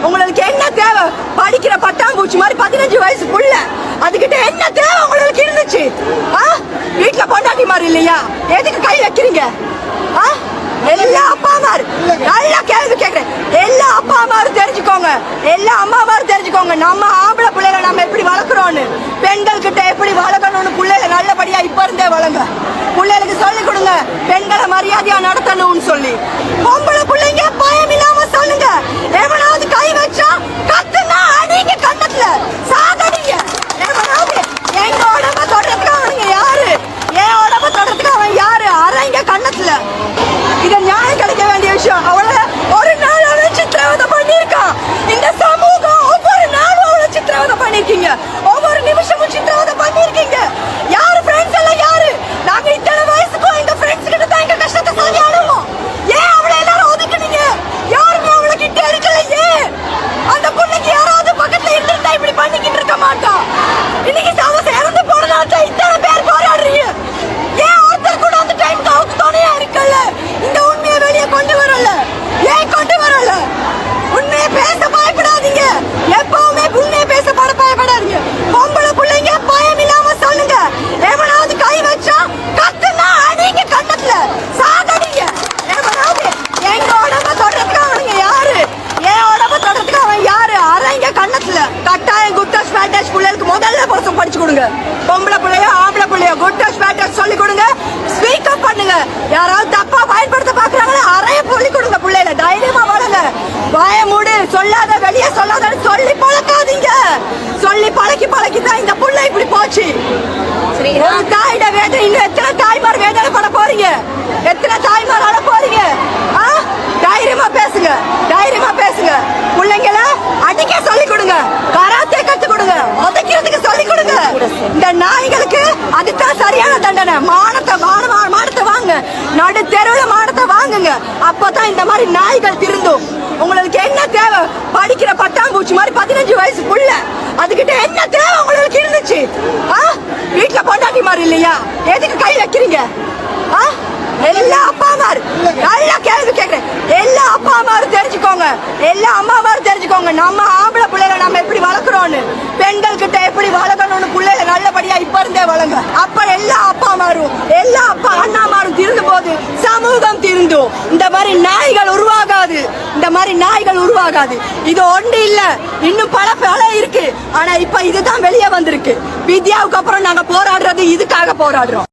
உங்களுக்கு என்ன தேவை? படிக்கிற பட்டாம்பூச்சி மாதிரி 15 வயசு புள்ள, அதுகிட்ட என்ன தேவை உங்களுக்கு இருந்துச்சு? வீட்டுல பொண்டாட்டி மாதிரி இல்லையா? எதுக்கு கை வைக்கிறீங்க? எல்லா அப்பா அம்மாரு நல்லா கேள்வி கேட்கிறேன். எல்லா அப்பா அம்மாரும் தெரிஞ்சுக்கோங்க, எல்லா அம்மா அம்மாரும் தெரிஞ்சுக்கோங்க, நம்ம ஆம்பளை பிள்ளைகளை நம்ம எப்படி வளர்க்குறோன்னு, பெண்கள் கிட்ட எப்படி வளர்க்கணும்னு பிள்ளைகளை நல்லபடியா இப்ப இருந்தே வளங்க. பிள்ளைகளுக்கு சொல்லிக் கொடுங்க பெண்களை மரியாதையா நடத்தணும்னு சொல்லி. பொம்பளை பிள்ளைங்க பயம் இல்லாம சொல்லுங்க. எவனாவது கை வச்சா கத்துனா அடிங்க, கண்ணத்துல சாதடிங்க. எவனாவது எங்க உடம்ப தொடர்றதுக்கு அவனுங்க யாரு? என் உடம்ப தொடர்றதுக்கு அவன் யாரு? அரைங்க கண்ணத்துல. இத நியாயம் கிடைக்க வேண்டிய விஷயம். அவளை ஒரு நாள் அவளை சித்திரவதை பண்ணிருக்கான். இந்த சமூகம் ஒவ்வொரு நாளும் அவளை சித்திரவதை பண்ணிருக்கீங்க, ஒவ்வொரு நிமிஷமும் சித்திரவதை பண்ணிருக்கீங்க. யாரு ஃப்ரெண்ட்ஸ் எல்லாம் யாரு? நாங்க இத்தனை வயசுக்கும் எங்க ஃப்ரெண்ட்ஸ் கிட்ட தான் எங்க கஷ்டத்தை சொல்லி அழுவோம். ஏன் அவளை எல்லாரும் ஒதுக்குனீங்க? யாருமே அவளை கிட்ட எடுக்கலையே. அந்த பொண்ணுக்கு யாராவது பக்கத்துல இருந்திருந்தா இப்படி பண்ணிக்கிட்டு இருக்க மாட்டான். இன்னைக்கு அவ இறந்து போனதாட்ட இத்தனை பேர் போராடுறீங்க. ஏன் ஒருத்தர் கூட அந்த டைம்க்கு அவருக்கு துணையா இருக்கல? இந்த உண்மையை வெளியே கொண்டு வரல. ஏன் கொண்டு வரல? உண்மையை பேச பயப்படாதீங்க. எப்பவுமே உண்மையை பேச பயப்படாதீங்க. பொம்பளை பிள்ளைங்க பயம் இல்லாம சொல்லுங்க. எவனாவது கை வச்சா கத்துனா அடிங்க, கண்ணத்துல சாதடிங்க. எவனாவது எங்க உடம்ப தொடர்றதுக்கு அவனுங்க யாரு? என் உடம்ப தொடர்றதுக்கு அவன் யாரு? அரைங்க கண்ணத்துல. கட்டாயம் குட் டச் பேட் டச் பிள்ளைகளுக்கு முதல்ல போசம் படிச்சு கொடுங்க. பொம்பளை பிள்ளையோ ஆம்பளை பிள்ளையோ குட் டச் பேட் டச் சொல்லி கொடுங்க. ஸ்பீக் அப் பண்ணுங்க. யாராவது தப்பா பயன்படுத்த பாக்குறாங்களா அறைய சொல்லி கொடுங்க. பிள்ளைல தைரியமா வளங்க. வாய மூடு, சொல்லாத வெளியே சொல்லாதன்னு சொல்லி பழக்காதீங்க. சொல்லி பழக்கி தான் இந்த புள்ள இப்படி போச்சு. ஒரு தாயிட வேதனை இன்னும் எத்தனை தாய்மார் வேதனை பட போறீங்க? எத்தனை தாய்மார் அட போறீங்க? தைரியமா பேசுங்க, தைரியமா பேசுங்க. பிள்ளைங்கள அடிக்க சொல்லி கொடுங்க, கராத்தே கத்து கொடுங்க, உதைக்கிறதுக்கு சொல்லி கொடுங்க. இந்த நாய்களுக்கு அதுதான் சரியான தண்டனை. மானத்தை வாங்க, நடு தெருவில் மானத்தை வாங்குங்க. அப்பதான் இந்த மாதிரி நாய்கள் திருந்தும். உங்களுக்கு என்ன தேவை? படிக்கிற பட்டாம்பூச்சி மாதிரி 15 வயசு புள்ள, அதுகிட்ட என்ன தேவை உங்களுக்கு இருந்துச்சு? வீட்டுல பொண்டாட்டி மாதிரி இல்லையா? எதுக்கு கை வைக்கிறீங்க? எல்லா அப்பா அம்மாரு நல்லா கேள்வி கேட்கிறேன். எல்லா அப்பா அம்மாரும் தெரிஞ்சுக்கோங்க, எல்லா அம்மா அம்மாரும் தெரிஞ்சுக்கோங்க, நம்ம ஆம்பளை பிள்ளைகளை நம்ம எப்படி வளர்க்குறோன்னு, பெண்கள் கிட்ட எப்படி வளர்க்கணும்னு பிள்ளைகளை நல்லபடியா இப்ப இருந்தே வளங்க. அப்ப எல்லா அப்பா அம்மாரும் எல்லா அப்பா அண்ணாமாரும் திருந்தும் போது சமூகம் திருந்தும். இந்த மாதிரி நாய்கள் உருவாகாது, இந்த மாதிரி நாய்கள் உருவாகாது. இது ஒன்று இல்ல, இன்னும் பல இருக்கு. ஆனா இப்ப இதுதான் வெளியே வந்திருக்கு. வித்யாவுக்கு அப்புறம் நாங்க போராடுறது இதுக்காக போராடுறோம்.